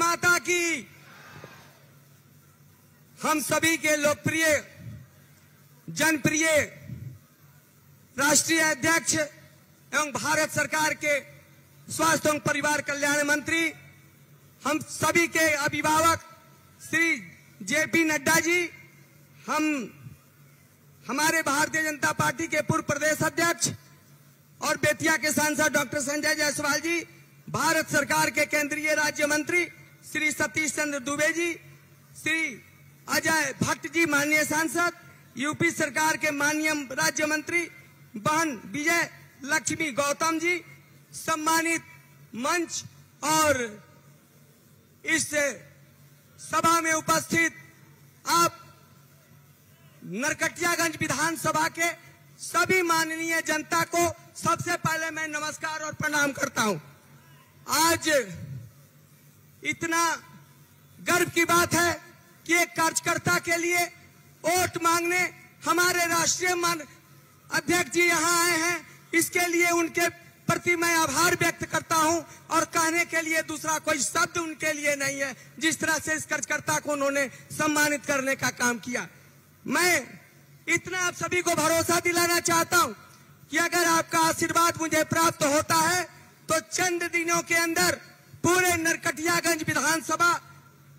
माता की। हम सभी के लोकप्रिय जनप्रिय राष्ट्रीय अध्यक्ष एवं भारत सरकार के स्वास्थ्य एवं परिवार कल्याण मंत्री, हम सभी के अभिभावक श्री जेपी नड्डा जी, हमारे भारतीय जनता पार्टी के पूर्व प्रदेश अध्यक्ष और बेतिया के सांसद डॉक्टर संजय जायसवाल जी, भारत सरकार के केंद्रीय राज्य मंत्री श्री सतीश चंद्र दुबे जी, श्री अजय भट्ट जी माननीय सांसद, यूपी सरकार के माननीय राज्य मंत्री बहन विजय लक्ष्मी गौतम जी, सम्मानित मंच और इस सभा में उपस्थित आप नरकटियागंज विधानसभा के सभी माननीय जनता को सबसे पहले मैं नमस्कार और प्रणाम करता हूं। आज इतना गर्व की बात है कि एक कार्यकर्ता के लिए वोट मांगने हमारे राष्ट्रीय अध्यक्ष जी यहां आए हैं। इसके लिए उनके प्रति मैं आभार व्यक्त करता हूं और कहने के लिए दूसरा कोई शब्द उनके लिए नहीं है, जिस तरह से इस कार्यकर्ता को उन्होंने सम्मानित करने का काम किया। मैं इतना आप सभी को भरोसा दिलाना चाहता हूं कि अगर आपका आशीर्वाद मुझे प्राप्त होता है तो चंद दिनों के अंदर पूरे नरकटियागंज विधानसभा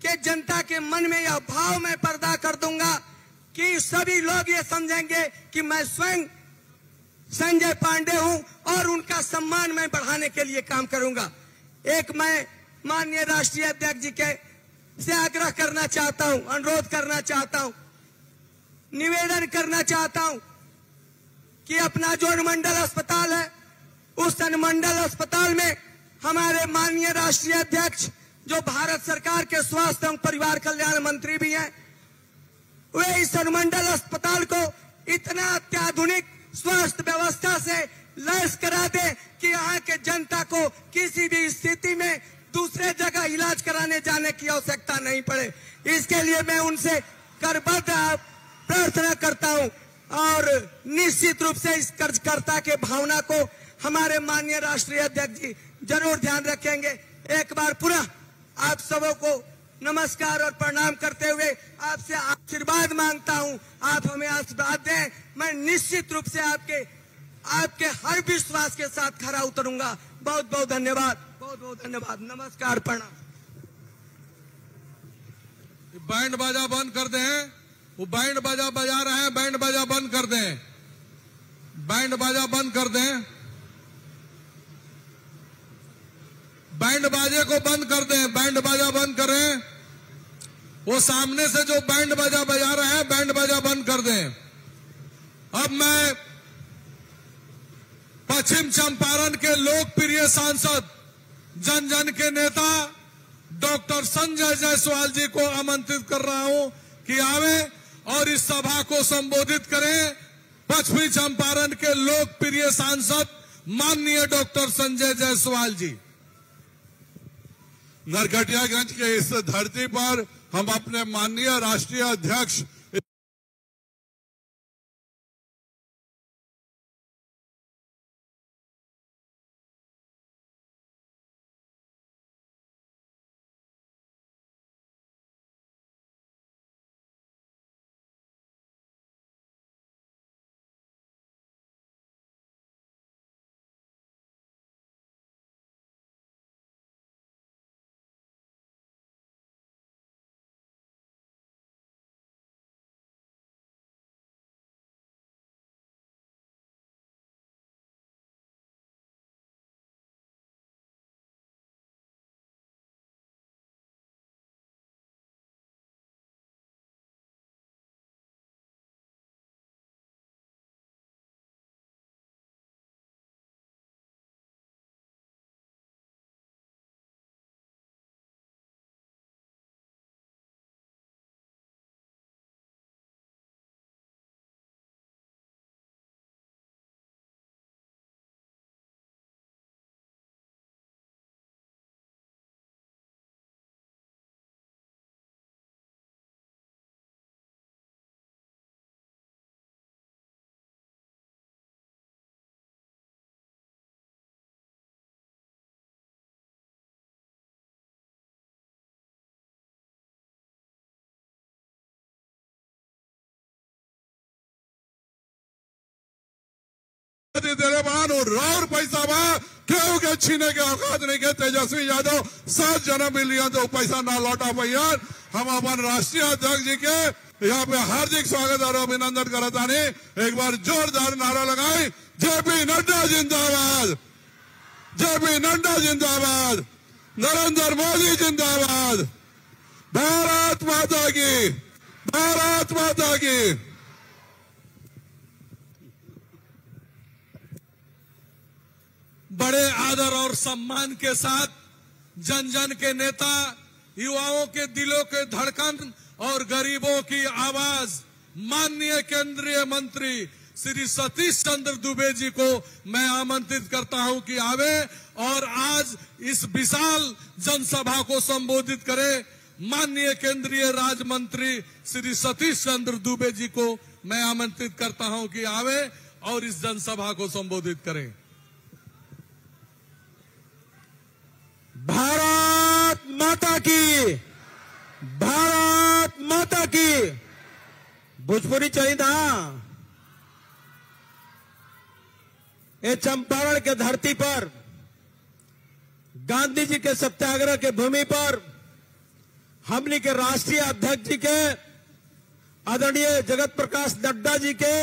के जनता के मन में यह भाव मैं पैदा कर दूंगा कि सभी लोग ये समझेंगे कि मैं स्वयं संजय पांडे हूं और उनका सम्मान मैं बढ़ाने के लिए काम करूंगा। एक मैं माननीय राष्ट्रीय अध्यक्ष जी के से आग्रह करना चाहता हूं, अनुरोध करना चाहता हूं, निवेदन करना चाहता हूं कि अपना जो अनुमंडल अस्पताल है, उस अनुमंडल अस्पताल में हमारे माननीय राष्ट्रीय अध्यक्ष जो भारत सरकार के स्वास्थ्य एवं परिवार कल्याण मंत्री भी हैं, वे इस अनुमंडल अस्पताल को इतना अत्याधुनिक स्वास्थ्य व्यवस्था से लैस करा दे कि यहाँ के जनता को किसी भी स्थिति में दूसरे जगह इलाज कराने जाने की आवश्यकता नहीं पड़े। इसके लिए मैं उनसे करबद्ध प्रार्थना करता हूं और निश्चित रूप से इस कार्यकर्ता के भावना को हमारे माननीय राष्ट्रीय अध्यक्ष जी जरूर ध्यान रखेंगे। एक बार पुनः आप सबों को नमस्कार और प्रणाम करते हुए आपसे आशीर्वाद मांगता हूं। आप हमें आशीर्वाद दें, मैं निश्चित रूप से आपके हर विश्वास के साथ खरा उतरूंगा। बहुत बहुत धन्यवाद, बहुत बहुत धन्यवाद। नमस्कार, प्रणाम। बैंड बाजा बंद कर दें, वो बैंड बाजा बजा रहे हैं, बैंड बाजा बंद कर दें, बैंड बाजा बंद कर दें, बैंड बाजे को बंद कर दें, बैंड बाजा बंद करें। वो सामने से जो बैंड बाजा बजा रहे हैं, बैंड बाजा बंद कर दें। अब मैं पश्चिम चंपारण के लोकप्रिय सांसद, जन जन के नेता डॉक्टर संजय जायसवाल जी को आमंत्रित कर रहा हूं कि आवे और इस सभा को संबोधित करें। पश्चिमी चंपारण के लोकप्रिय सांसद माननीय डॉक्टर संजय जायसवाल जी। नरकटियागंज के इस धरती पर हम अपने माननीय राष्ट्रीय अध्यक्ष आजादी तेरे बान और राउर पैसा बा क्यों के छीने के औकात नहीं के तेजस्वी यादव 7 जन्म मिलियन तो पैसा ना लौटा पैन। हम अपन राष्ट्रीय अध्यक्ष जी के यहाँ पे हार्दिक स्वागत और अभिनंदन करता नहीं। एक बार जोरदार नारा लगाए, जेपी नड्डा जिंदाबाद, जेपी नड्डा जिंदाबाद, नरेंद्र मोदी जिंदाबाद, भारत माता की, भारत माता की। बड़े आदर और सम्मान के साथ जन जन के नेता, युवाओं के दिलों के धड़कन और गरीबों की आवाज माननीय केंद्रीय मंत्री श्री सतीश चंद्र दुबे जी को मैं आमंत्रित करता हूं कि आवे और आज इस विशाल जनसभा को संबोधित करें। माननीय केंद्रीय राज्य मंत्री श्री सतीश चंद्र दुबे जी को मैं आमंत्रित करता हूं कि आवे और इस जनसभा को संबोधित करें। भारत माता की, भारत माता की। भोजपुरी चाहिए था। ये चंपारण के धरती पर गांधी जी के सत्याग्रह के भूमि पर हमने के राष्ट्रीय अध्यक्ष जी के आदरणीय जगत प्रकाश नड्डा जी के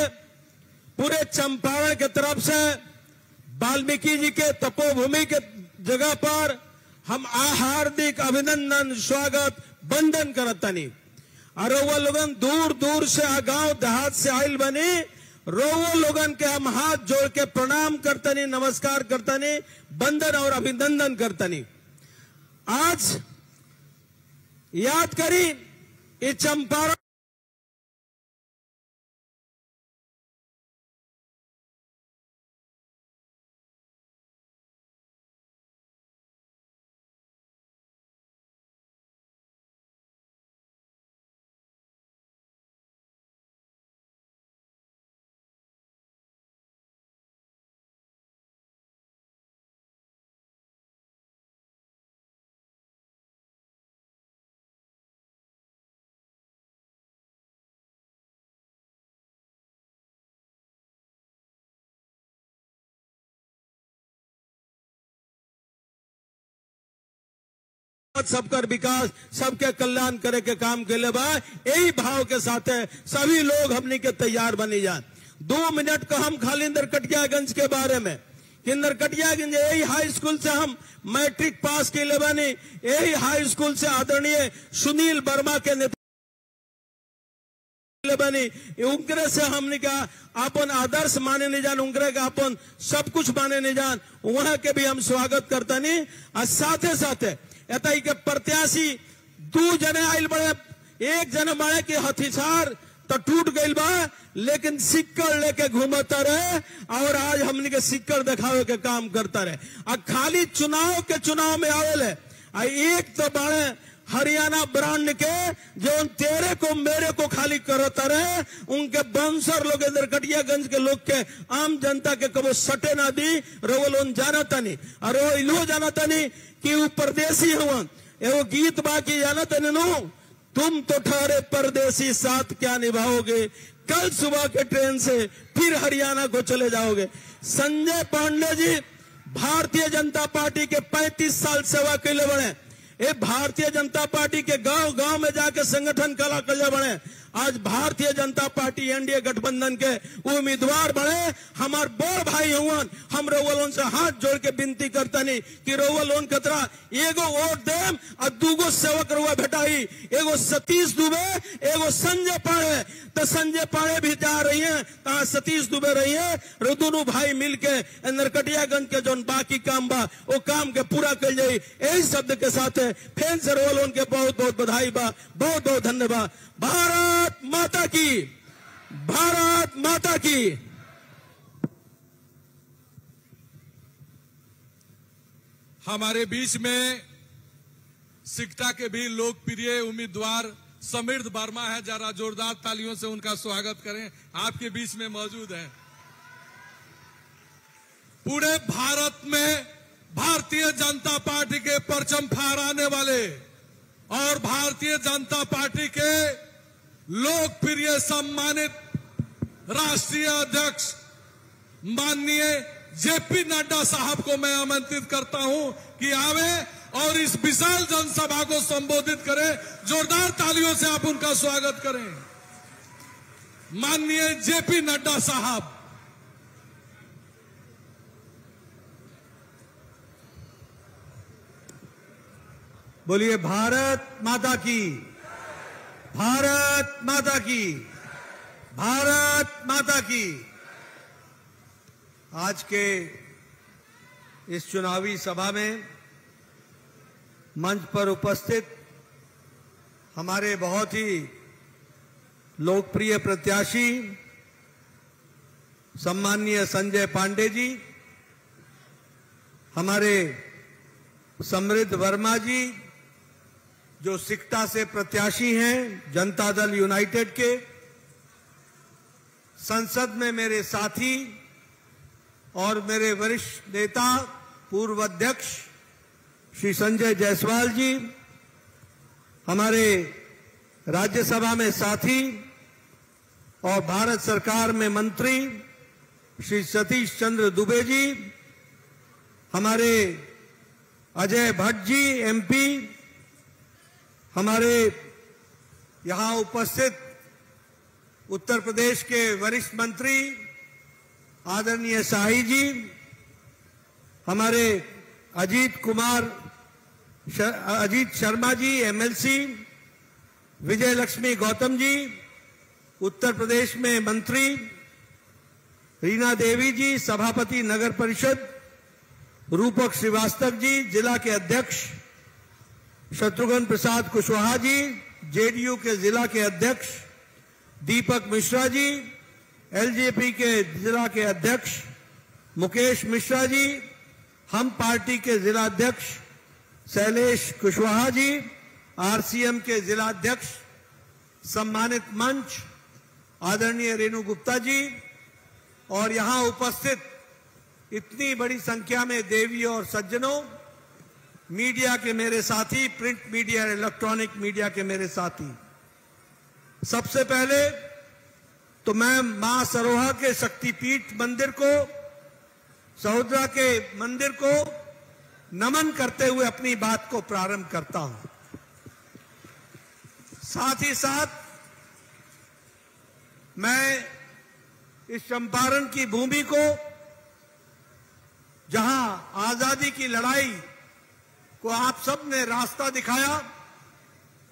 पूरे चंपारण के तरफ से वाल्मीकि जी के तपोभूमि के जगह पर हम हार्दिक अभिनंदन, स्वागत, वंदन करतनी। और वो लोगन दूर दूर से गांव देहात से आयल बनी, रोवो लोगन के हम हाथ जोड़ के प्रणाम करतनी, नमस्कार करतनी, वंदन और अभिनंदन करतनी। आज याद करी ये चंपारण सबकर विकास, सबके कल्याण करे के काम के लिए बा। यही भाव के साथ है सभी लोग हमने के तैयार बनी जाए। 2 मिनट का हम खाली नरकटियागंज के बारे में कि नरकटियागंज यही हाई स्कूल से हम मैट्रिक पास के लिए बनी। यही हाई स्कूल से आदरणीय सुनील वर्मा के नेतृत्व बनी। उनके से हमने का अपन आदर्श माने नहीं जान, उनके का अपन सब कुछ माने नहीं जान। वहां के भी हम स्वागत करता नहीं। और साथे साथे एतई के प्रत्याशी 2 जने आयल बड़े, 1 जने बड़े के हथियार तो टूट गई बा, लेकिन सिक्कर लेके घूमता रहे और आज हमने के सिक्कर दिखावे के काम करता रहे। और खाली चुनाव में आवेले। एक तो बड़े हरियाणा ब्रांड के जो तेरे को मेरे को खाली करता रहे, उनके बंसर लोग नरकटियागंज के लोग के आम जनता के कबो सटे ना दी। रोलोन जानता नहीं और इलो जानता नहीं कि वो परदेसी हुआ। वो गीत बाकी जानता नहीं नो, तुम तो ठहरे परदेसी साथ क्या निभाओगे, कल सुबह के ट्रेन से फिर हरियाणा को चले जाओगे। संजय पांडे जी भारतीय जनता पार्टी के 35 साल सेवा के लिए बने। ये भारतीय जनता पार्टी के गांव गांव में जाके संगठन कला कर बने। आज भारतीय जनता पार्टी एनडीए गठबंधन के उम्मीदवार बने। हमार बड़ भाई हुआ, हम रोवलोन से हाथ जोड़ के विनती करता नहीं कि रोवलोन कतरा एगो वोट देम और 2 सेवक रुआ भेटाई, एगो सतीश दुबे, एगो संजय पांडे। तो संजय पांडे भी जा रही है, कहा सतीश दुबे रही है। दोनों भाई मिलके नरकटियागंज के जो बाकी काम बा वो काम के पूरा कर जाये। यही शब्द के साथ फिर से रोवलोन के बहुत बहुत बधाई बा, बहुत बहुत धन्यवाद। भारत माता की, भारत माता की। हमारे बीच में सिकटा के भी लोकप्रिय उम्मीदवार समृद्ध वर्मा है, जरा जोरदार तालियों से उनका स्वागत करें। आपके बीच में मौजूद हैं। पूरे भारत में भारतीय जनता पार्टी के परचम फहराने वाले और भारतीय जनता पार्टी के लोकप्रिय सम्मानित राष्ट्रीय अध्यक्ष माननीय जेपी नड्डा साहब को मैं आमंत्रित करता हूं कि आवे और इस विशाल जनसभा को संबोधित करें। जोरदार तालियों से आप उनका स्वागत करें। माननीय जेपी नड्डा साहब। बोलिए भारत माता की, भारत माता की, भारत माता की। आज के इस चुनावी सभा में मंच पर उपस्थित हमारे बहुत ही लोकप्रिय प्रत्याशी सम्माननीय संजय पांडे जी, हमारे समृद्ध वर्मा जी जो सिकटा से प्रत्याशी हैं जनता दल यूनाइटेड के, संसद में मेरे साथी और मेरे वरिष्ठ नेता पूर्व अध्यक्ष श्री संजय जायसवाल जी, हमारे राज्यसभा में साथी और भारत सरकार में मंत्री श्री सतीश चंद्र दुबे जी, हमारे अजय भट्ट जी एमपी, हमारे यहां उपस्थित उत्तर प्रदेश के वरिष्ठ मंत्री आदरणीय शाही जी, हमारे अजीत शर्मा जी एमएलसी, विजय लक्ष्मी गौतम जी उत्तर प्रदेश में मंत्री, रीना देवी जी सभापति नगर परिषद, रूपक श्रीवास्तव जी जिला के अध्यक्ष, शत्रुघ्न प्रसाद कुशवाहा जी जेडीयू के जिला के अध्यक्ष, दीपक मिश्रा जी एलजेपी के जिला के अध्यक्ष, मुकेश मिश्रा जी हम पार्टी के जिला अध्यक्ष, शैलेश कुशवाहा जी आरसीएम के जिला अध्यक्ष, सम्मानित मंच आदरणीय रेणु गुप्ता जी और यहां उपस्थित इतनी बड़ी संख्या में देवी और सज्जनों, मीडिया के मेरे साथी, प्रिंट मीडिया और इलेक्ट्रॉनिक मीडिया के मेरे साथी, सबसे पहले तो मैं मां सरोहा के शक्तिपीठ मंदिर को, सहोदरा के मंदिर को नमन करते हुए अपनी बात को प्रारंभ करता हूं। साथ ही साथ मैं इस चंपारण की भूमि को, जहां आजादी की लड़ाई को आप सब ने रास्ता दिखाया,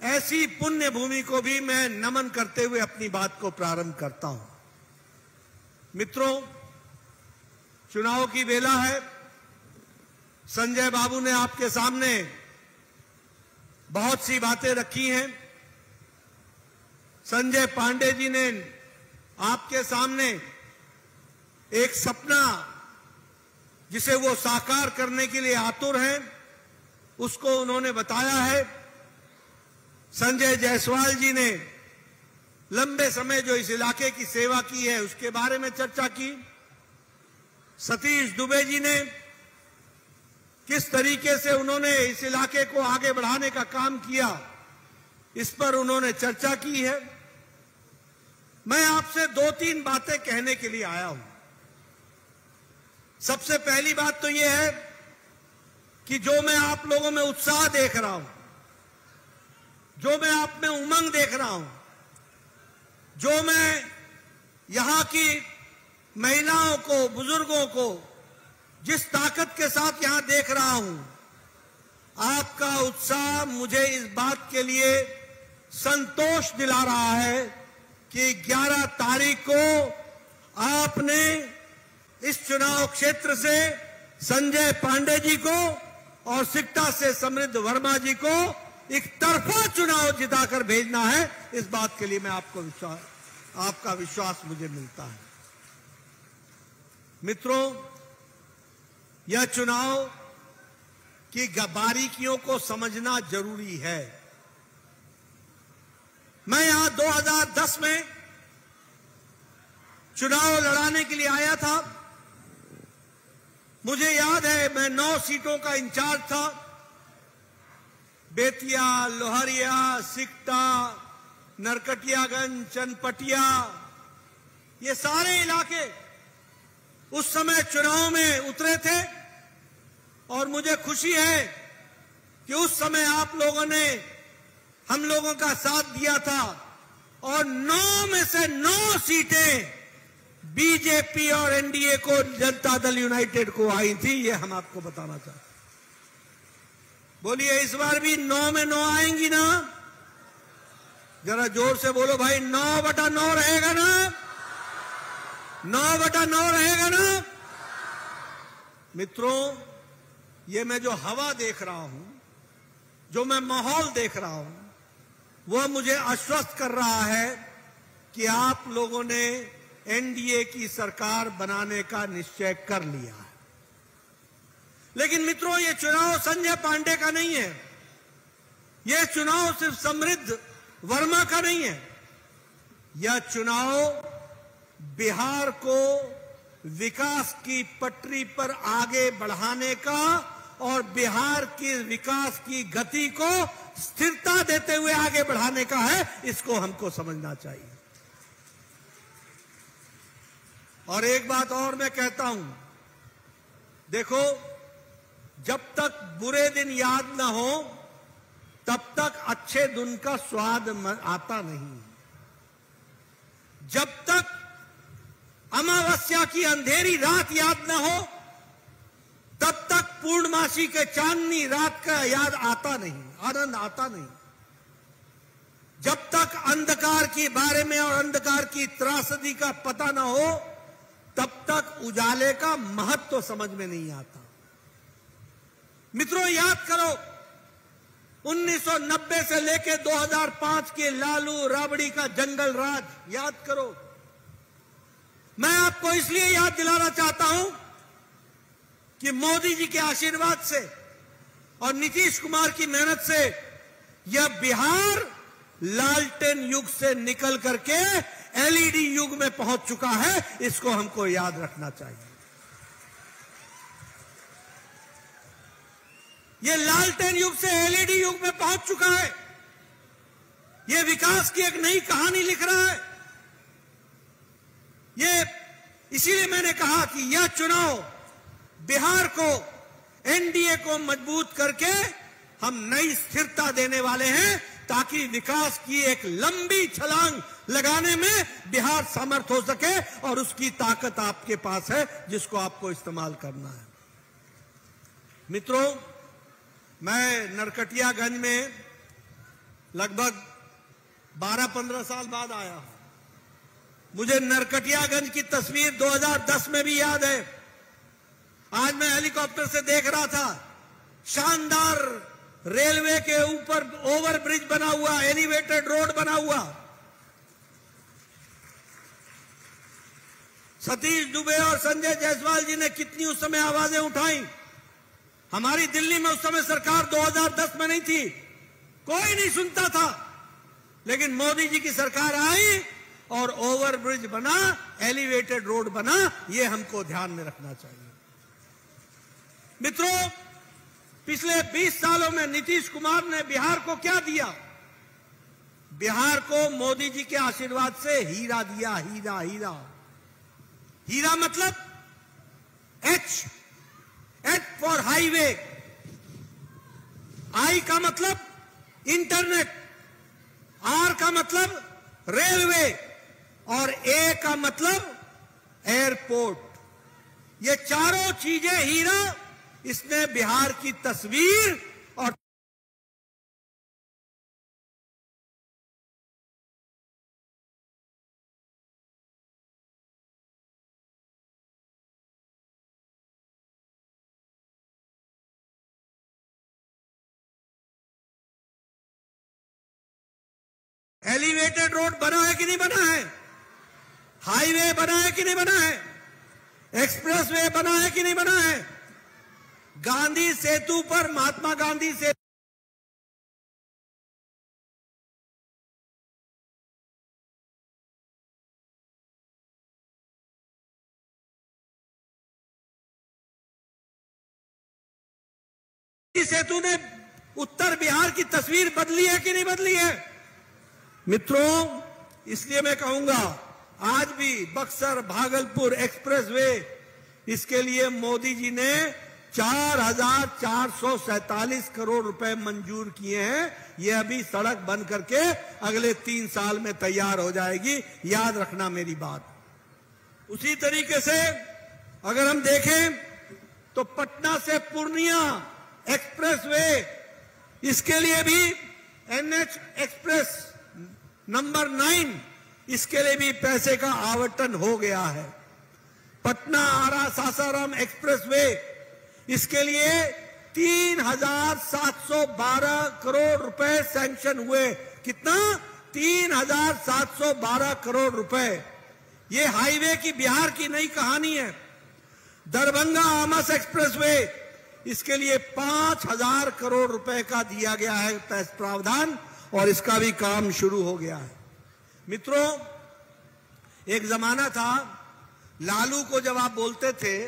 ऐसी पुण्य भूमि को भी मैं नमन करते हुए अपनी बात को प्रारंभ करता हूं। मित्रों, चुनाव की बेला है। संजय बाबू ने आपके सामने बहुत सी बातें रखी हैं। संजय पांडे जी ने आपके सामने एक सपना जिसे वो साकार करने के लिए आतुर हैं, उसको उन्होंने बताया है। संजय जायसवाल जी ने लंबे समय जो इस इलाके की सेवा की है उसके बारे में चर्चा की। सतीश दुबे जी ने किस तरीके से उन्होंने इस इलाके को आगे बढ़ाने का काम किया, इस पर उन्होंने चर्चा की है। मैं आपसे दो तीन बातें कहने के लिए आया हूं। सबसे पहली बात तो यह है कि जो मैं आप लोगों में उत्साह देख रहा हूं, जो मैं आप में उमंग देख रहा हूं, जो मैं यहां की महिलाओं को, बुजुर्गों को जिस ताकत के साथ यहां देख रहा हूं, आपका उत्साह मुझे इस बात के लिए संतोष दिला रहा है कि 11 तारीख को आपने इस चुनाव क्षेत्र से संजय पांडे जी को और सिकटा से समृद्ध वर्मा जी को एक तरफा चुनाव जिताकर भेजना है। इस बात के लिए मैं आपका विश्वास मुझे मिलता है। मित्रों, यह चुनाव की बारीकियों को समझना जरूरी है। मैं यहां 2010 में चुनाव लड़ाने के लिए आया था। मुझे याद है मैं 9 सीटों का इंचार्ज था। बेतिया, लोहरिया, सिकटा, नरकटियागंज, चनपटिया, ये सारे इलाके उस समय चुनाव में उतरे थे और मुझे खुशी है कि उस समय आप लोगों ने हम लोगों का साथ दिया था और 9 में से 9 सीटें बीजेपी और एनडीए को, जनता दल यूनाइटेड को आई थी। ये हम आपको बताना चाहते हैं। बोलिए, इस बार भी 9 में 9 आएंगी ना? जरा जोर से बोलो भाई, 9/9 रहेगा ना? 9/9 रहेगा ना? मित्रों, ये मैं जो हवा देख रहा हूं, जो मैं माहौल देख रहा हूं, वह मुझे आश्वस्त कर रहा है कि आप लोगों ने एनडीए की सरकार बनाने का निश्चय कर लिया है। लेकिन मित्रों, ये चुनाव संजय पांडे का नहीं है। यह चुनाव सिर्फ समृद्ध वर्मा का नहीं है। यह चुनाव बिहार को विकास की पटरी पर आगे बढ़ाने का और बिहार के विकास की गति को स्थिरता देते हुए आगे बढ़ाने का है। इसको हमको समझना चाहिए। और एक बात और मैं कहता हूं, देखो, जब तक बुरे दिन याद न हो तब तक अच्छे दिन का स्वाद आता नहीं। जब तक अमावस्या की अंधेरी रात याद न हो तब तक पूर्णमासी के चांदनी रात का याद आता नहीं, आनंद आता नहीं। जब तक अंधकार के बारे में और अंधकार की त्रासदी का पता न हो तब तक उजाले का महत्व समझ में नहीं आता। मित्रों, याद करो, 1990 से लेकर 2005 के लालू राबड़ी का जंगल राज याद करो। मैं आपको इसलिए याद दिलाना चाहता हूं कि मोदी जी के आशीर्वाद से और नीतीश कुमार की मेहनत से यह बिहार लालटेन युग से निकल करके एलईडी युग में पहुंच चुका है। इसको हमको याद रखना चाहिए। यह लालटेन युग से एलईडी युग में पहुंच चुका है। यह विकास की एक नई कहानी लिख रहा है। इसीलिए मैंने कहा कि यह चुनाव बिहार को, एनडीए को मजबूत करके हम नई स्थिरता देने वाले हैं ताकि विकास की एक लंबी छलांग लगाने में बिहार समर्थ हो सके। और उसकी ताकत आपके पास है जिसको आपको इस्तेमाल करना है। मित्रों, मैं नरकटियागंज में लगभग 12-15 साल बाद आया हूं। मुझे नरकटियागंज की तस्वीर 2010 में भी याद है। आज मैं हेलीकॉप्टर से देख रहा था, शानदार रेलवे के ऊपर ओवरब्रिज बना हुआ, एलिवेटेड रोड बना हुआ। सतीश दुबे और संजय जायसवाल जी ने कितनी उस समय आवाजें उठाई। हमारी दिल्ली में उस समय सरकार 2010 में नहीं थी, कोई नहीं सुनता था। लेकिन मोदी जी की सरकार आई और ओवरब्रिज बना, एलिवेटेड रोड बना। यह हमको ध्यान में रखना चाहिए। मित्रों, पिछले 20 सालों में नीतीश कुमार ने बिहार को क्या दिया? बिहार को मोदी जी के आशीर्वाद से हीरा दिया। हीरा, हीरा, हीरा मतलब एच फॉर हाईवे, आई का मतलब इंटरनेट, आर का मतलब रेलवे और ए का मतलब एयरपोर्ट। ये चारों चीजें हीरा, इसने बिहार की तस्वीर और एलिवेटेड रोड बना है कि नहीं बना है? हाईवे बना है कि नहीं बना है? एक्सप्रेसवे बना है कि नहीं बना है? गांधी सेतु पर महात्मा गांधी सेतु ने उत्तर बिहार की तस्वीर बदली है कि नहीं बदली है? मित्रों, इसलिए मैं कहूंगा, आज भी बक्सर भागलपुर एक्सप्रेसवे इसके लिए मोदी जी ने 4,447 करोड़ रुपए मंजूर किए हैं। यह अभी सड़क बन करके अगले 3 साल में तैयार हो जाएगी, याद रखना मेरी बात। उसी तरीके से अगर हम देखें तो पटना से पूर्णिया एक्सप्रेसवे, इसके लिए भी NH एक्सप्रेस नंबर 9, इसके लिए भी पैसे का आवंटन हो गया है। पटना आरा सासाराम एक्सप्रेसवे, इसके लिए 3,712 करोड़ रुपए सैंक्शन हुए। कितना? 3,712 करोड़ रुपए। ये हाईवे की बिहार की नई कहानी है। दरभंगा आमस एक्सप्रेसवे, इसके लिए 5,000 करोड़ रुपए का दिया गया है प्रावधान, और इसका भी काम शुरू हो गया है। मित्रों, एक जमाना था, लालू को जब आप बोलते थे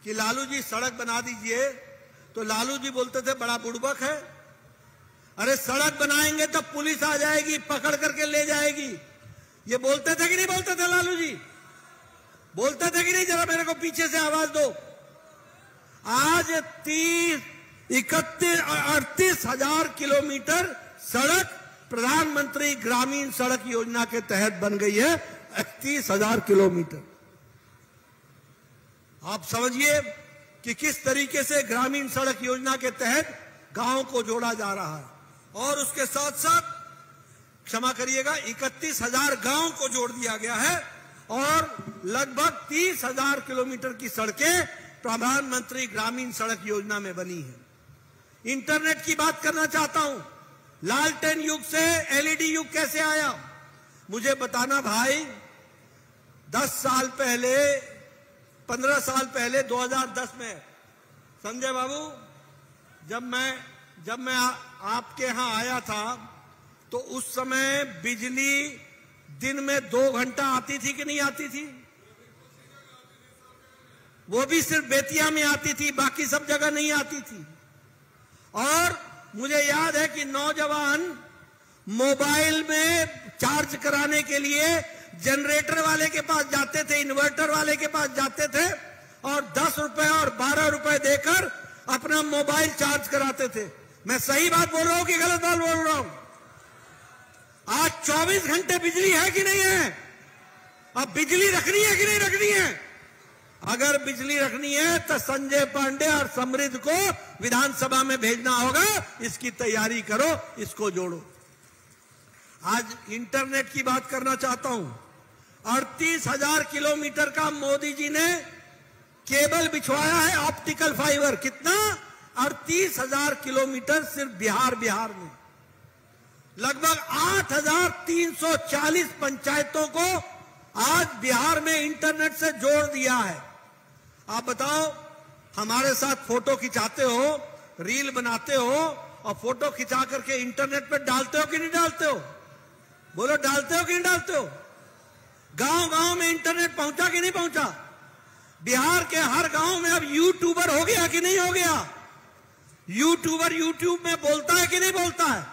कि लालू जी सड़क बना दीजिए, तो लालू जी बोलते थे बड़ा बुड़बक है, अरे सड़क बनाएंगे तो पुलिस आ जाएगी, पकड़ करके ले जाएगी। ये बोलते थे कि नहीं बोलते थे? लालू जी बोलते थे कि नहीं? जरा मेरे को पीछे से आवाज दो। आज 38,000 किलोमीटर सड़क प्रधानमंत्री ग्रामीण सड़क योजना के तहत बन गई है। 38,000 किलोमीटर। आप समझिए कि किस तरीके से ग्रामीण सड़क योजना के तहत गांव को जोड़ा जा रहा है, और उसके साथ साथ क्षमा करिएगा 31,000 गांव को जोड़ दिया गया है, और लगभग 30,000 किलोमीटर की सड़कें प्रधानमंत्री ग्रामीण सड़क योजना में बनी है। इंटरनेट की बात करना चाहता हूं। लालटेन युग से LED युग कैसे आया, मुझे बताना भाई। 10 साल पहले, 15 साल पहले 2010 में संजय बाबू, जब मैं आपके यहां आया था, तो उस समय बिजली दिन में 2 घंटा आती थी कि नहीं आती थी? वो भी सिर्फ बेतिया में आती थी, बाकी सब जगह नहीं आती थी। और मुझे याद है कि नौजवान मोबाइल में चार्ज कराने के लिए जनरेटर वाले के पास जाते थे, इन्वर्टर वाले के पास जाते थे, और 10 रुपए और 12 रुपए देकर अपना मोबाइल चार्ज कराते थे। मैं सही बात बोल रहा हूं कि गलत बात बोल रहा हूं? आज 24 घंटे बिजली है कि नहीं है? अब बिजली रखनी है कि नहीं रखनी है? अगर बिजली रखनी है तो संजय पांडे और समृद्ध को विधानसभा में भेजना होगा। इसकी तैयारी करो, इसको जोड़ो। आज इंटरनेट की बात करना चाहता हूं। 38,000 किलोमीटर का मोदी जी ने केबल बिछवाया है, ऑप्टिकल फाइबर। कितना? 38,000 किलोमीटर सिर्फ बिहार में। लगभग 8,340 पंचायतों को आज बिहार में इंटरनेट से जोड़ दिया है। आप बताओ, हमारे साथ फोटो खिंचाते हो, रील बनाते हो, और फोटो खिंचा करके इंटरनेट पर डालते हो कि नहीं डालते हो? बोलो, डालते हो कि नहीं डालते हो? गांव में इंटरनेट पहुंचा कि नहीं पहुंचा? बिहार के हर गांव में अब यूट्यूबर हो गया कि नहीं हो गया? यूट्यूबर यूट्यूब में बोलता है कि नहीं बोलता है?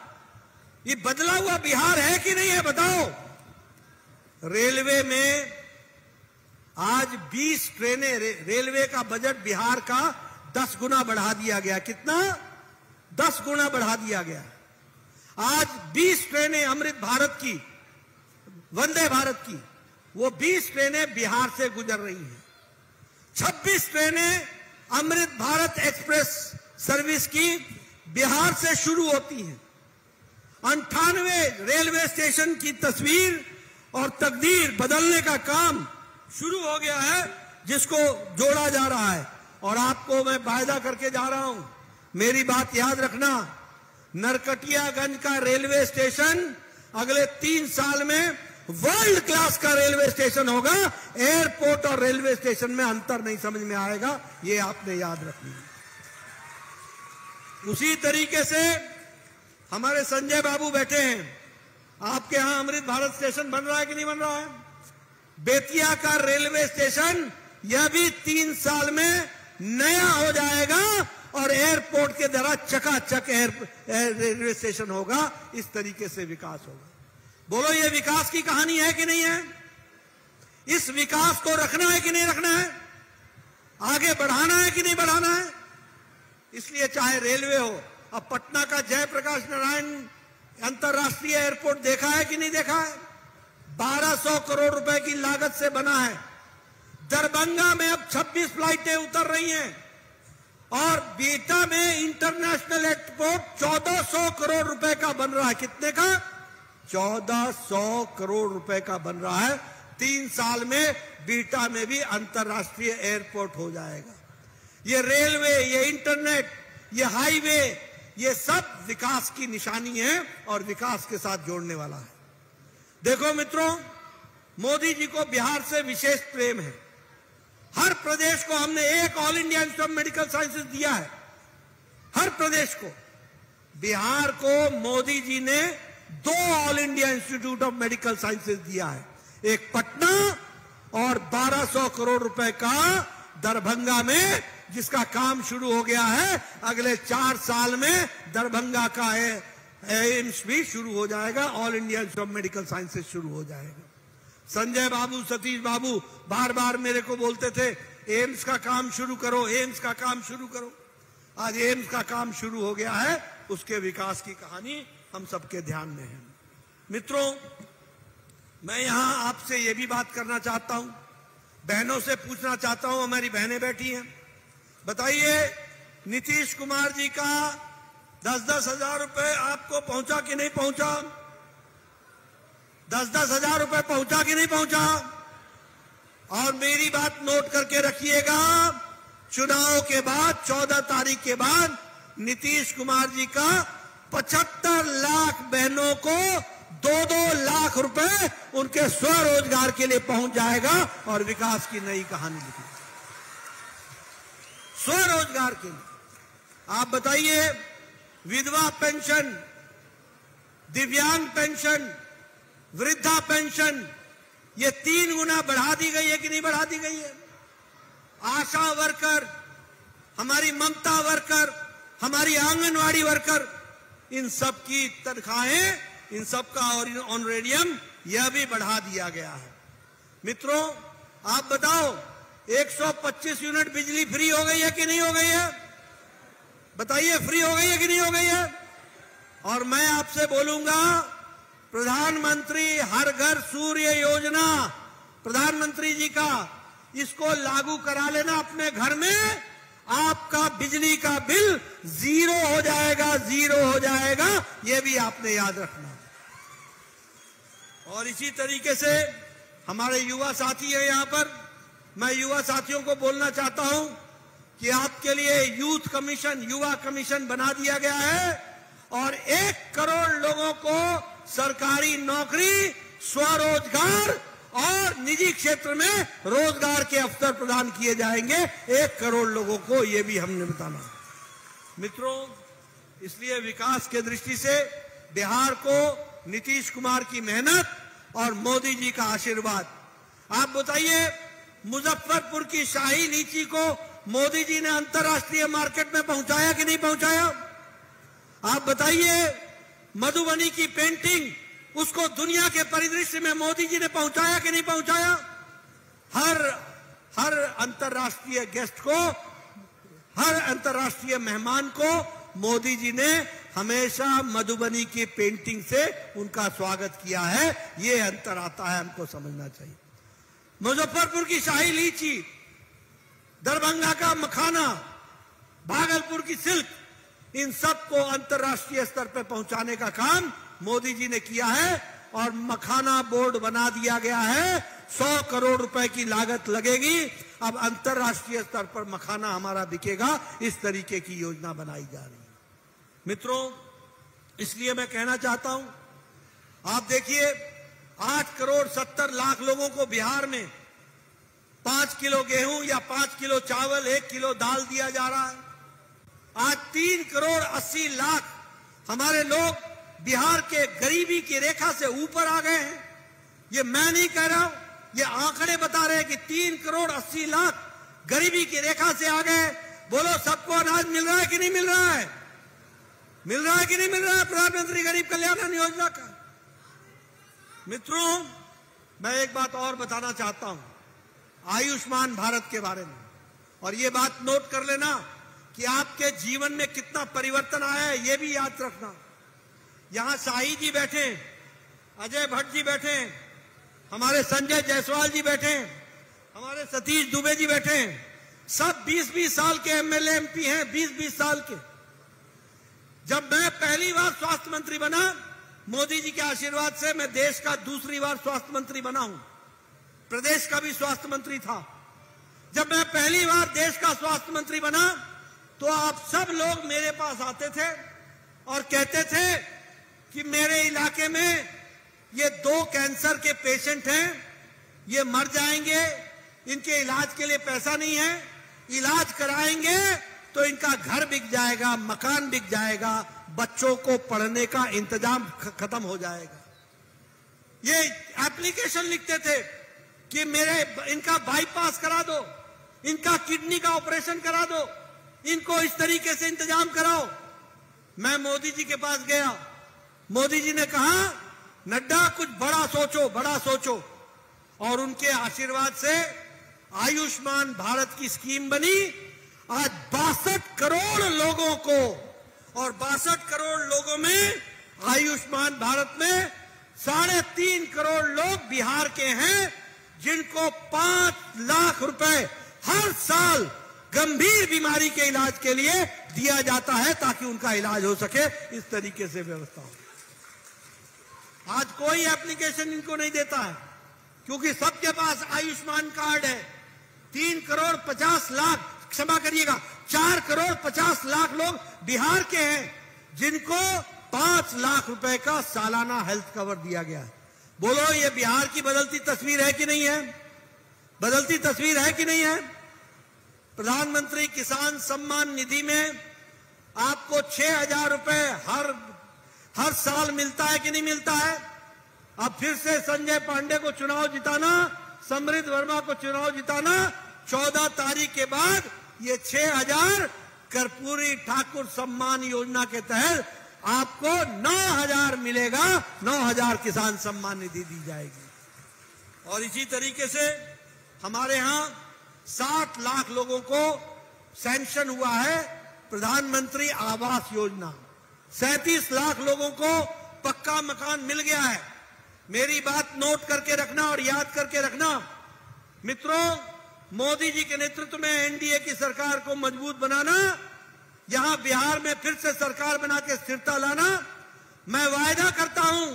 ये बदला हुआ बिहार है कि नहीं है? बताओ। रेलवे में आज 20 ट्रेनें, रेलवे का बजट बिहार का 10 गुना बढ़ा दिया गया। कितना? 10 गुना बढ़ा दिया गया। आज 20 ट्रेनें अमृत भारत की, वंदे भारत की, वो 20 ट्रेनें बिहार से गुजर रही हैं। 26 ट्रेनें अमृत भारत एक्सप्रेस सर्विस की बिहार से शुरू होती हैं। 98 रेलवे स्टेशन की तस्वीर और तकदीर बदलने का काम शुरू हो गया है, जिसको जोड़ा जा रहा है। और आपको मैं वायदा करके जा रहा हूं, मेरी बात याद रखना, नरकटियागंज का रेलवे स्टेशन अगले 3 साल में वर्ल्ड क्लास का रेलवे स्टेशन होगा। एयरपोर्ट और रेलवे स्टेशन में अंतर नहीं समझ में आएगा, ये आपने याद रखनी है। उसी तरीके से हमारे संजय बाबू बैठे हैं, आपके यहां अमृत भारत स्टेशन बन रहा है कि नहीं बन रहा है? बेतिया का रेलवे स्टेशन यह भी 3 साल में नया हो जाएगा, और एयरपोर्ट के द्वारा चकाचक रेलवे स्टेशन होगा। इस तरीके से विकास होगा। बोलो, ये विकास की कहानी है कि नहीं है? इस विकास को रखना है कि नहीं रखना है? आगे बढ़ाना है कि नहीं बढ़ाना है। इसलिए चाहे रेलवे हो, अब पटना का जयप्रकाश नारायण अंतरराष्ट्रीय एयरपोर्ट देखा है कि नहीं देखा है, 1200 करोड़ रुपए की लागत से बना है। दरभंगा में अब 26 फ्लाइटें उतर रही हैं और बिहटा में इंटरनेशनल एयरपोर्ट 1400 करोड़ रुपए का बन रहा है। कितने का? 1400 करोड़ रुपए का बन रहा है। 3 साल में बिहटा में भी अंतरराष्ट्रीय एयरपोर्ट हो जाएगा। ये रेलवे, ये इंटरनेट, ये हाईवे, ये सब विकास की निशानी है और विकास के साथ जोड़ने वाला है। देखो मित्रों, मोदी जी को बिहार से विशेष प्रेम है। हर प्रदेश को हमने एक all India institute of medical sciences दिया है, हर प्रदेश को। बिहार को मोदी जी ने 2 all India institute of medical sciences दिया है, एक पटना और 1200 करोड़ रुपए का दरभंगा में, जिसका काम शुरू हो गया है। अगले 4 साल में दरभंगा का एम्स भी शुरू हो जाएगा, all India institute of medical sciences शुरू हो जाएगा। संजय बाबू, सतीश बाबू बार बार मेरे को बोलते थे एम्स का काम शुरू करो, एम्स का काम शुरू करो। आज एम्स का काम शुरू हो गया है, उसके विकास की कहानी हम सबके ध्यान में है। मित्रों, मैं यहां आपसे ये भी बात करना चाहता हूं, बहनों से पूछना चाहता हूं, हमारी बहनें बैठी हैं, बताइए नीतीश कुमार जी का 10-10 हजार रुपए आपको पहुंचा कि नहीं पहुंचा? 10-10 हजार रुपए पहुंचा कि नहीं पहुंचा? और मेरी बात नोट करके रखिएगा, चुनाव के बाद 14 तारीख के बाद नीतीश कुमार जी का 75 लाख बहनों को 2-2 लाख रुपए उनके स्वरोजगार के लिए पहुंच जाएगा और विकास की नई कहानी लिखी। स्वरोजगार के लिए आप बताइए, विधवा पेंशन, दिव्यांग पेंशन, वृद्धा पेंशन, ये 3 गुना बढ़ा दी गई है कि नहीं बढ़ा दी गई है? आशा वर्कर, हमारी ममता वर्कर, हमारी आंगनवाड़ी वर्कर, इन सब की तनख्वाहें, इन सब का ऑनरेरियम यह भी बढ़ा दिया गया है। मित्रों, आप बताओ 125 यूनिट बिजली फ्री हो गई है कि नहीं हो गई है? बताइए, फ्री हो गई है कि नहीं हो गई है? और मैं आपसे बोलूंगा, प्रधानमंत्री हर घर सूर्य योजना, प्रधानमंत्री जी का, इसको लागू करा लेना अपने घर में, आपका बिजली का बिल 0 हो जाएगा, 0 हो जाएगा। यह भी आपने याद रखना। और इसी तरीके से हमारे युवा साथी हैं यहां पर, मैं युवा साथियों को बोलना चाहता हूं कि आपके लिए यूथ कमीशन, युवा कमीशन बना दिया गया है और 1 करोड़ लोगों को सरकारी नौकरी, स्वरोजगार और निजी क्षेत्र में रोजगार के अवसर प्रदान किए जाएंगे 1 करोड़ लोगों को, यह भी हमने बताना। मित्रों, इसलिए विकास के दृष्टि से बिहार को नीतीश कुमार की मेहनत और मोदी जी का आशीर्वाद। आप बताइए, मुजफ्फरपुर की शाही लीची को मोदी जी ने अंतर्राष्ट्रीय मार्केट में पहुंचाया कि नहीं पहुंचाया? आप बताइए, मधुबनी की पेंटिंग, उसको दुनिया के परिदृश्य में मोदी जी ने पहुंचाया कि नहीं पहुंचाया? हर अंतर्राष्ट्रीय गेस्ट को, हर अंतर्राष्ट्रीय मेहमान को मोदी जी ने हमेशा मधुबनी की पेंटिंग से उनका स्वागत किया है। ये अंतर आता है, हमको समझना चाहिए। मुजफ्फरपुर की शाही लीची, दरभंगा का मखाना, भागलपुर की सिल्क, इन सबको अंतर्राष्ट्रीय स्तर पर पहुंचाने का काम मोदी जी ने किया है और मखाना बोर्ड बना दिया गया है। 100 करोड़ रुपए की लागत लगेगी। अब अंतर्राष्ट्रीय स्तर पर मखाना हमारा बिकेगा, इस तरीके की योजना बनाई जा रही है। मित्रों, इसलिए मैं कहना चाहता हूं, आप देखिए 8 करोड़ 70 लाख लोगों को बिहार में 5 किलो गेहूं या 5 किलो चावल, 1 किलो दाल दिया जा रहा है। आज 3 करोड़ 80 लाख हमारे लोग बिहार के गरीबी की रेखा से ऊपर आ गए हैं। ये मैं नहीं कह रहा हूं, ये आंकड़े बता रहे हैं कि 3 करोड़ 80 लाख गरीबी की रेखा से आ गए। बोलो, सबको अनाज मिल रहा है कि नहीं मिल रहा है? मिल रहा है कि नहीं मिल रहा है प्रधानमंत्री गरीब कल्याण योजना का? मित्रों, मैं एक बात और बताना चाहता हूं, आयुष्मान भारत के बारे में। और ये बात नोट कर लेना कि आपके जीवन में कितना परिवर्तन आया है, ये भी याद रखना। यहां शाही जी बैठे, अजय भट्ट जी बैठे, हमारे संजय जायसवाल जी बैठे, हमारे सतीश दुबे जी बैठे, सब 20-20 साल के एमएलए एमपी हैं, 20-20 साल के। जब मैं पहली बार स्वास्थ्य मंत्री बना, मोदी जी के आशीर्वाद से मैं देश का दूसरी बार स्वास्थ्य मंत्री बना हूं, प्रदेश का भी स्वास्थ्य मंत्री था। जब मैं पहली बार देश का स्वास्थ्य मंत्री बना तो आप सब लोग मेरे पास आते थे और कहते थे कि मेरे इलाके में ये 2 कैंसर के पेशेंट हैं, ये मर जाएंगे, इनके इलाज के लिए पैसा नहीं है, इलाज कराएंगे तो इनका घर बिक जाएगा, मकान बिक जाएगा, बच्चों को पढ़ने का इंतजाम खत्म हो जाएगा। ये एप्लीकेशन लिखते थे कि इनका बाईपास करा दो, इनका किडनी का ऑपरेशन करा दो, इनको इस तरीके से इंतजाम कराओ। मैं मोदी जी के पास गया, मोदी जी ने कहा नड्डा कुछ बड़ा सोचो, बड़ा सोचो, और उनके आशीर्वाद से आयुष्मान भारत की स्कीम बनी। आज 62 करोड़ लोगों को, और 62 करोड़ लोगों में आयुष्मान भारत में 3.5 करोड़ लोग बिहार के हैं, जिनको 5 लाख रुपए हर साल गंभीर बीमारी के इलाज के लिए दिया जाता है ताकि उनका इलाज हो सके। इस तरीके से व्यवस्था हो। आज कोई एप्लीकेशन इनको नहीं देता है क्योंकि सबके पास आयुष्मान कार्ड है। 3 करोड़ 50 लाख, क्षमा करिएगा, 4 करोड़ 50 लाख लोग बिहार के हैं जिनको 5 लाख रुपए का सालाना हेल्थ कवर दिया गया है। बोलो ये बिहार की बदलती तस्वीर है कि नहीं है? बदलती तस्वीर है कि नहीं है? प्रधानमंत्री किसान सम्मान निधि में आपको 6,000 रुपए हर साल मिलता है कि नहीं मिलता है? अब फिर से संजय पांडे को चुनाव जिताना, समृद्ध वर्मा को चुनाव जिताना, 14 तारीख के बाद ये 6,000 कर्पूरी ठाकुर सम्मान योजना के तहत आपको 9,000 मिलेगा। 9,000 किसान सम्मान निधि दी जाएगी। और इसी तरीके से हमारे यहां 60 लाख लोगों को सैंक्शन हुआ है प्रधानमंत्री आवास योजना। 37 लाख लोगों को पक्का मकान मिल गया है। मेरी बात नोट करके रखना और याद करके रखना मित्रों, मोदी जी के नेतृत्व में एनडीए की सरकार को मजबूत बनाना, यहां बिहार में फिर से सरकार बना के स्थिरता लाना। मैं वायदा करता हूं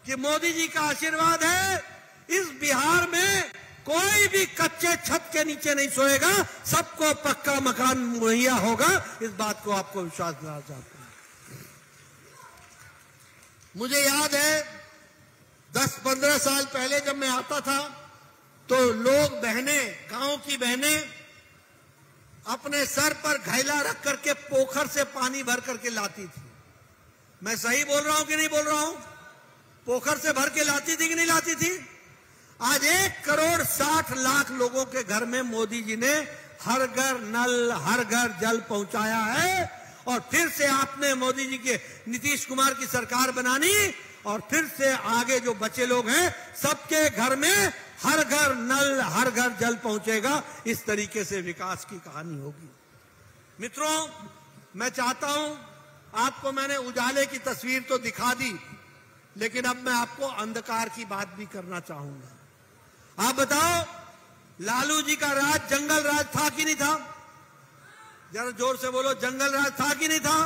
कि मोदी जी का आशीर्वाद है, इस बिहार में कोई भी कच्चे छत के नीचे नहीं सोएगा, सबको पक्का मकान मुहैया होगा। इस बात को आपको विश्वास दिलाना चाहता हूं। मुझे याद है 10-15 साल पहले जब मैं आता था तो लोग, बहनें, गांव की बहनें अपने सर पर घैला रख करके पोखर से पानी भर करके लाती थी। मैं सही बोल रहा हूं कि नहीं बोल रहा हूं? पोखर से भर के लाती थी कि नहीं लाती थी? आज 1 करोड़ 60 लाख लोगों के घर में मोदी जी ने हर घर नल, हर घर जल पहुंचाया है। और फिर से आपने मोदी जी के नीतीश कुमार की सरकार बनानी और फिर से आगे जो बचे लोग हैं सबके घर में हर घर नल, हर घर जल पहुंचेगा। इस तरीके से विकास की कहानी होगी। मित्रों, मैं चाहता हूं, आपको मैंने उजाले की तस्वीर तो दिखा दी, लेकिन अब मैं आपको अंधकार की बात भी करना चाहूंगा। आप बताओ, लालू जी का राज जंगल राज था कि नहीं था? जरा जोर से बोलो, जंगल राज था कि नहीं था?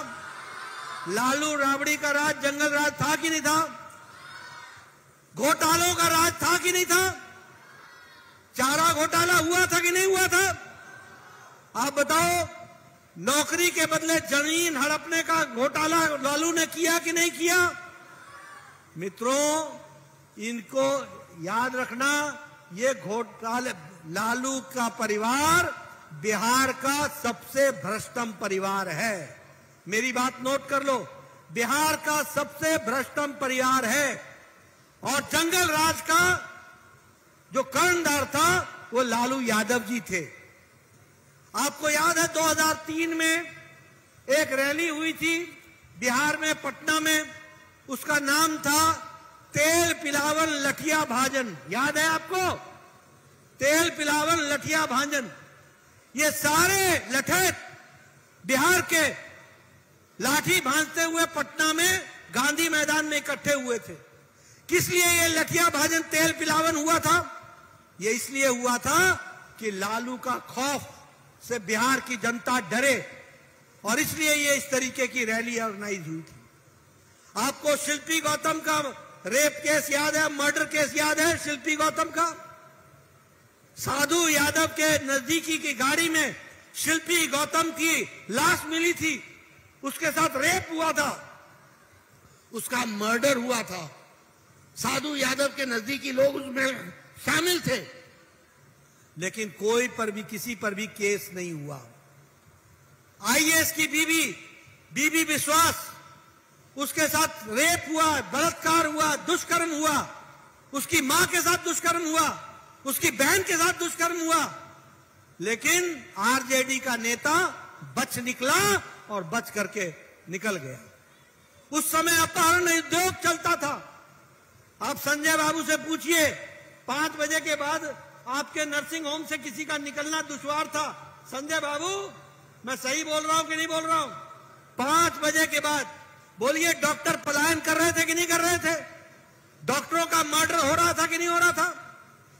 लालू राबड़ी का राज जंगल राज था कि नहीं था? घोटालों का राज था कि नहीं था? चारा घोटाला हुआ था कि नहीं हुआ था? आप बताओ, नौकरी के बदले जमीन हड़पने का घोटाला लालू ने किया कि नहीं किया? मित्रों, इनको याद रखना, ये घोटाले, लालू का परिवार बिहार का सबसे भ्रष्टम परिवार है। मेरी बात नोट कर लो, बिहार का सबसे भ्रष्टम परिवार है। और जंगल राज का जो कर्णधार था वो लालू यादव जी थे। आपको याद है 2003 में एक रैली हुई थी बिहार में, पटना में, उसका नाम था तेल पिलावन लठिया भाजन। याद है आपको? तेल पिलावन लठिया भाजन। ये सारे लठैत बिहार के लाठी भांजते हुए पटना में गांधी मैदान में इकट्ठे हुए थे। किस लिए ये लठिया भाजन तेल पिलावन हुआ था? ये इसलिए हुआ था कि लालू का खौफ से बिहार की जनता डरे, और इसलिए ये इस तरीके की रैली ऑर्गेनाइज हुई थी। आपको शिल्पी गौतम का रेप केस याद है, मर्डर केस याद है शिल्पी गौतम का? साधु यादव के नजदीकी की गाड़ी में शिल्पी गौतम की लाश मिली थी, उसके साथ रेप हुआ था, उसका मर्डर हुआ था। साधु यादव के नजदीकी लोग उसमें शामिल थे, लेकिन कोई पर भी, किसी पर भी केस नहीं हुआ। आईएएस की बीबी विश्वास, उसके साथ रेप हुआ, बलात्कार हुआ, दुष्कर्म हुआ, उसकी मां के साथ दुष्कर्म हुआ, उसकी बहन के साथ दुष्कर्म हुआ, लेकिन आरजेडी का नेता बच निकला और बच करके निकल गया। उस समय अपहरण उद्योग चलता था। आप संजय बाबू से पूछिए, 5 बजे के बाद आपके नर्सिंग होम से किसी का निकलना दुश्वार था। संजय बाबू, मैं सही बोल रहा हूं कि नहीं बोल रहा हूं? 5 बजे के बाद बोलिए, डॉक्टर पलायन कर रहे थे कि नहीं कर रहे थे? डॉक्टरों का मर्डर हो रहा था कि नहीं हो रहा था?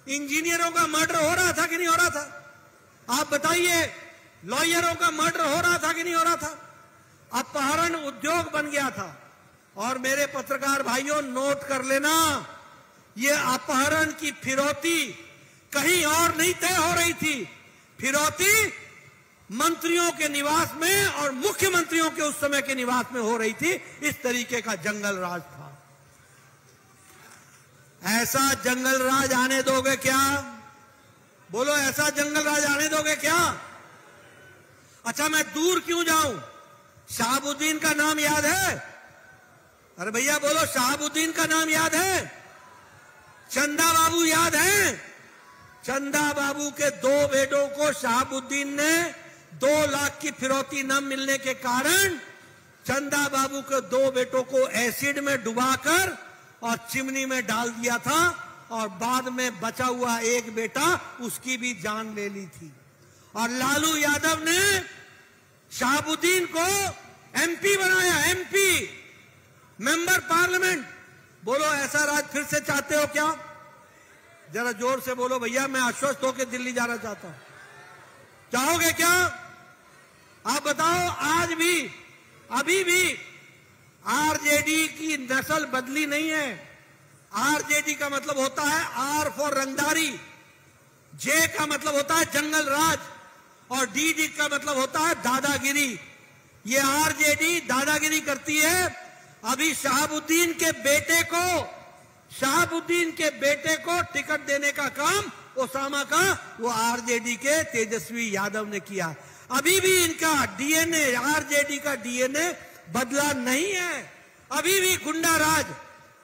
इंजीनियरों का मर्डर हो रहा था कि नहीं हो रहा था? आप बताइए, लॉयरों का मर्डर हो रहा था कि नहीं हो रहा था? अपहरण उद्योग बन गया था। और मेरे पत्रकार भाइयों, नोट कर लेना, ये अपहरण की फिरौती कहीं और नहीं तय हो रही थी। फिरौती मंत्रियों के निवास में और मुख्यमंत्रियों के उस समय के निवास में हो रही थी। इस तरीके का जंगल राज था। ऐसा जंगल राज आने दोगे क्या? बोलो, ऐसा जंगल राज आने दोगे क्या? अच्छा, मैं दूर क्यों जाऊं? शहाबुद्दीन का नाम याद है? अरे भैया बोलो, शहाबुद्दीन का नाम याद है? चंदा बाबू याद है? चंदा बाबू के 2 बेटों को शहाबुद्दीन ने 2 लाख की फिरौती न मिलने के कारण चंदा बाबू के 2 बेटों को एसिड में डुबाकर और चिमनी में डाल दिया था, और बाद में बचा हुआ एक बेटा, उसकी भी जान ले ली थी। और लालू यादव ने शहाबुद्दीन को एमपी बनाया, एमपी, मेंबर पार्लियामेंट। बोलो, ऐसा राज फिर से चाहते हो क्या? जरा जोर से बोलो भैया, मैं आश्वस्त होकर दिल्ली जाना चाहता हूं। चाहोगे क्या? आप बताओ। आज भी, अभी भी आरजेडी की नस्ल बदली नहीं है। आरजेडी का मतलब होता है आर फॉर रंगदारी, जे का मतलब होता है जंगल राज, और डी का मतलब होता है दादागिरी। ये आरजेडी दादागिरी करती है। अभी शहाबुद्दीन के बेटे को टिकट देने का काम ओसामा का, वो आरजेडी के तेजस्वी यादव ने किया। अभी भी इनका डीएनए, आरजेडी का डीएनए बदला नहीं है। अभी भी गुंडा राज,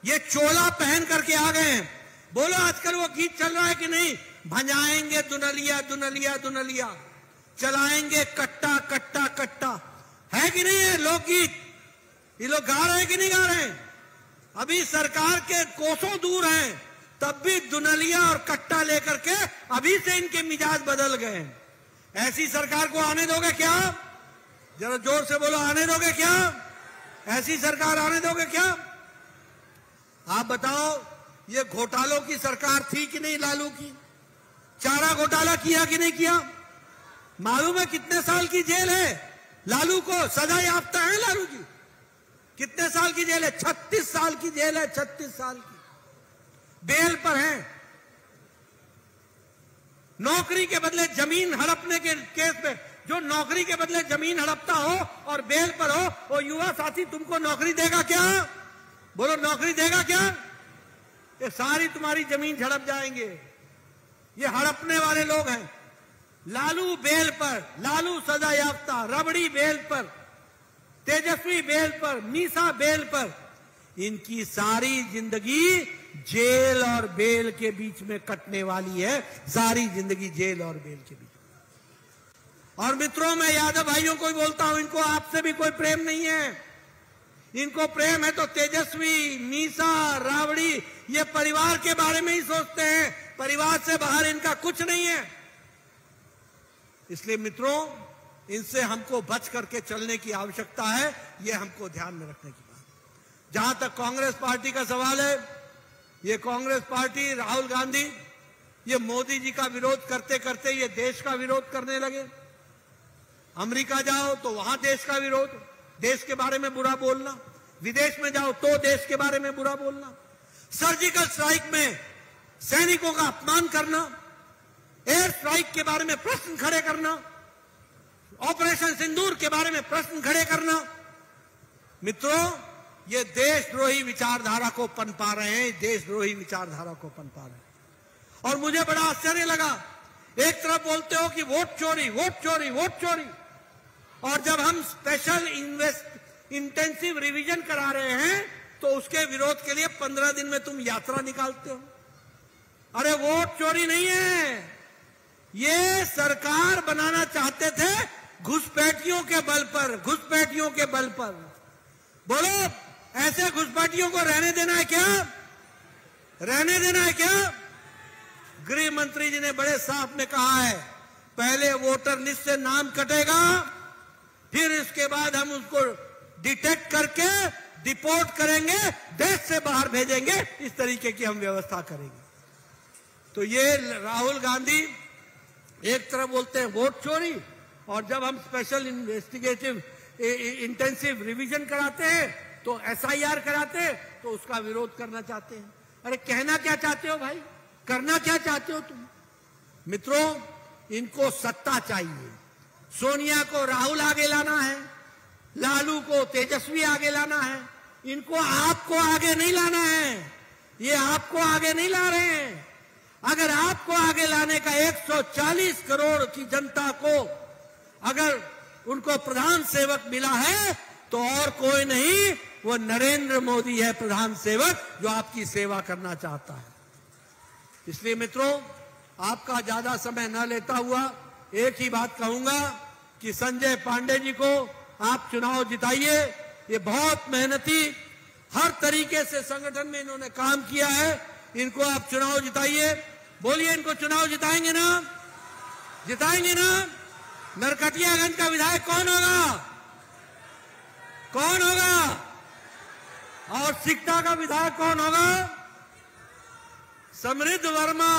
ये चोला पहन करके आ गए हैं। बोलो, आजकल वो गीत चल रहा है कि नहीं? भजाएंगे दुनलिया दुनलिया दुनलिया, चलाएंगे कट्टा कट्टा कट्टा, है कि नहीं है लोकगीत? ये लोग गा रहे हैं कि नहीं गा रहे हैं? अभी सरकार के कोसों दूर हैं, तब भी दुनलिया और कट्टा लेकर के अभी से इनके मिजाज बदल गए। ऐसी सरकार को आने दोगे क्या? जरा जोर से बोलो, आने दोगे क्या? ऐसी सरकार आने दोगे क्या? आप बताओ, ये घोटालों की सरकार थी कि नहीं लालू की? चारा घोटाला किया कि नहीं किया? मालूम है कितने साल की जेल है लालू को? सजा याफ्ता है लालू जी। कितने साल की जेल है? 36 साल की जेल है, 36 साल की। बेल पर हैं। नौकरी के बदले जमीन हड़पने के केस में, जो नौकरी के बदले जमीन हड़पता हो और बेल पर हो, वो युवा साथी तुमको नौकरी देगा क्या? बोलो, नौकरी देगा क्या? ये सारी तुम्हारी जमीन झड़प जाएंगे। ये हड़पने वाले लोग हैं। लालू बेल पर, लालू सजा याफ्ता, रबड़ी बेल पर, तेजस्वी बेल पर, मीसा बेल पर। इनकी सारी जिंदगी जेल और बेल के बीच में कटने वाली है। सारी जिंदगी जेल और बेल के बीच में। और मित्रों, मैं यादव भाइयों को भी बोलता हूं, इनको आपसे भी कोई प्रेम नहीं है। इनको प्रेम है तो तेजस्वी, मीसा, राबड़ी, ये परिवार के बारे में ही सोचते हैं। परिवार से बाहर इनका कुछ नहीं है। इसलिए मित्रों, इनसे हमको बच करके चलने की आवश्यकता है, ये हमको ध्यान में रखने की बात। जहां तक कांग्रेस पार्टी का सवाल है, ये कांग्रेस पार्टी, राहुल गांधी, ये मोदी जी का विरोध करते करते ये देश का विरोध करने लगे। अमेरिका जाओ तो वहां देश का विरोध, देश के बारे में बुरा बोलना, विदेश में जाओ तो देश के बारे में बुरा बोलना, सर्जिकल स्ट्राइक में सैनिकों का अपमान करना, एयर स्ट्राइक के बारे में प्रश्न खड़े करना, ऑपरेशन सिंदूर के बारे में प्रश्न खड़े करना। मित्रों, ये देशद्रोही विचारधारा को पनपा रहे हैं, देशद्रोही विचारधारा को पनपा रहे हैं। और मुझे बड़ा आश्चर्य लगा, एक तरफ बोलते हो कि वोट चोरी, वोट चोरी, वोट चोरी, और जब हम स्पेशल इंटेंसिव रिवीजन करा रहे हैं तो उसके विरोध के लिए 15 दिन में तुम यात्रा निकालते हो। अरे वोट चोरी नहीं है, ये सरकार बनाना चाहते थे घुसपैठियों के बल पर, घुसपैठियों के बल पर। बोलो, ऐसे घुसपैठियों को रहने देना है क्या? रहने देना है क्या? गृह मंत्री जी ने बड़े साफ में कहा है, पहले वोटर लिस्ट से नाम कटेगा, फिर इसके बाद हम उसको डिटेक्ट करके डिपोर्ट करेंगे, देश से बाहर भेजेंगे, इस तरीके की हम व्यवस्था करेंगे। तो ये राहुल गांधी एक तरफ बोलते हैं वोट चोरी, और जब हम स्पेशल इन्वेस्टिगेटिव इंटेंसिव रिवीजन कराते हैं तो एसआईआर कराते हैं तो उसका विरोध करना चाहते हैं। अरे कहना क्या चाहते हो भाई, करना क्या चाहते हो तुम? मित्रों, इनको सत्ता चाहिए। सोनिया को राहुल आगे लाना है, लालू को तेजस्वी आगे लाना है, इनको आपको आगे नहीं लाना है। ये आपको आगे नहीं ला रहे हैं। अगर आपको आगे लाने का 140 करोड़ की जनता को अगर उनको प्रधान सेवक मिला है तो और कोई नहीं, वो नरेंद्र मोदी है प्रधान सेवक, जो आपकी सेवा करना चाहता है। इसलिए मित्रों, आपका ज्यादा समय न लेता हुआ एक ही बात कहूंगा कि संजय पांडे जी को आप चुनाव जिताइए। ये बहुत मेहनती, हर तरीके से संगठन में इन्होंने काम किया है, इनको आप चुनाव जिताइए। बोलिए, इनको चुनाव जिताएंगे ना? जिताएंगे ना? नरकटियागंज का विधायक कौन होगा? कौन होगा? और सिकटा का विधायक कौन होगा? समृद्ध वर्मा।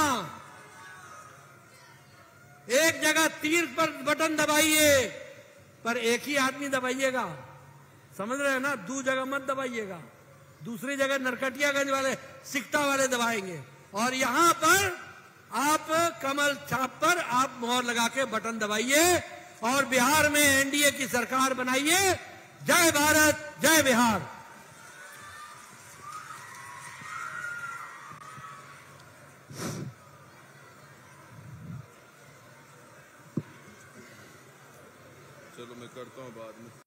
एक जगह तीर पर बटन दबाइए, पर एक ही आदमी दबाइएगा, समझ रहे हैं ना? दो जगह मत दबाइएगा, दूसरी जगह नरकटियागंज वाले, सिकटा वाले दबाएंगे, और यहां पर आप कमल छाप पर आप मोहर लगा के बटन दबाइए और बिहार में एनडीए की सरकार बनाइए। जय भारत, जय बिहार। चलो मैं करता हूँ बाद में।